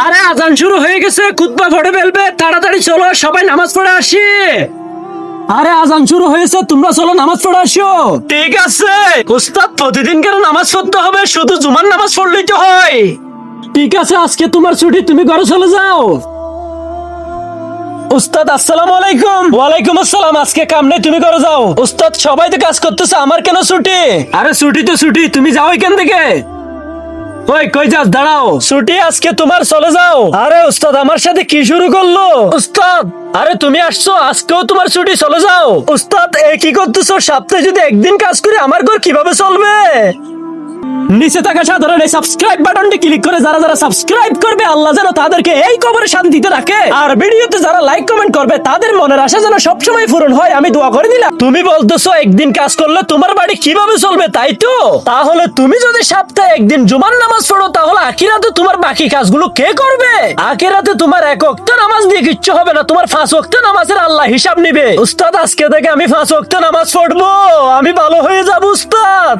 আরে আজান শুরু হয়ে গেছে, খুতবা পড়ে ফেলবে, তাড়াতাড়ি চলো সবাই নামাজ পড়ে আসি। আরে আজান শুরু হয়েছে, তোমরা চলো নামাজ পড়ে আসো। ঠিক আছে উস্তাদ, প্রতিদিন কেন নামাজ পড়তে হবে? শুধু জুমার নামাজ পড়লেই তো হয়। ঠিক আছে, আজকে তোমার ছুটি, তুমি ঘরে চলে যাও। উস্তাদ আসসালামু আলাইকুম। ওয়ালাইকুম আসসালাম। আজকে কাম নেই, তুমি ঘরে যাও। উস্তাদ সবাই তো কাজ করতেছে, আমার কেন ছুটি? আরে ছুটি তো ছুটি, তুমি যাও এখান থেকে। ওই কই যাস, দাঁড়াও। ছুটি আজকে তোমার, চলে যাও। আরে উস্তাদ আমার সাথে কি শুরু করলো? উস্তাদ আরে তুমি আসছো, আজকেও তোমার ছুটি, চলে যাও। উস্তাদ এ কি করতেছো? সপ্তাহে যদি একদিন কাজ করি আমার ঘর কিভাবে চলবে? নিচে থাকা সাধারণ এই সাবস্ক্রাইব বাটনটি ক্লিক করে যারা যারা সাবস্ক্রাইব করবে, আল্লাহ যেন তাদেরকে এই কবরে শান্তিতে রাখে। আর ভিডিওতে যারা লাইক কমেন্ট করবে তাদের মনের আশা যেন সবসময় পূরণ হয়, আমি দোয়া করে দিলাম। তুমি বলতেছো একদিন কাজ করলে তোমার বাড়ি কিভাবে চলবে, তাই তো? তাহলে তুমি যদি সপ্তাহে একদিন জুমার নামাজ পড়ো, তাহলে আখিরাতে তোমার বাকি কাজগুলো কে করবে? আখিরাতে তোমার এক ওয়াক্ত নামাজ দিয়ে কিচ্ছু হবে না, তোমার 5 ওয়াক্ত নামাজের আল্লাহ হিসাব নিবে। উস্তাদ আজকে থেকে আমি 5 ওয়াক্ত নামাজ পড়বো, আমি ভালো হয়ে যাবো উস্তাদ।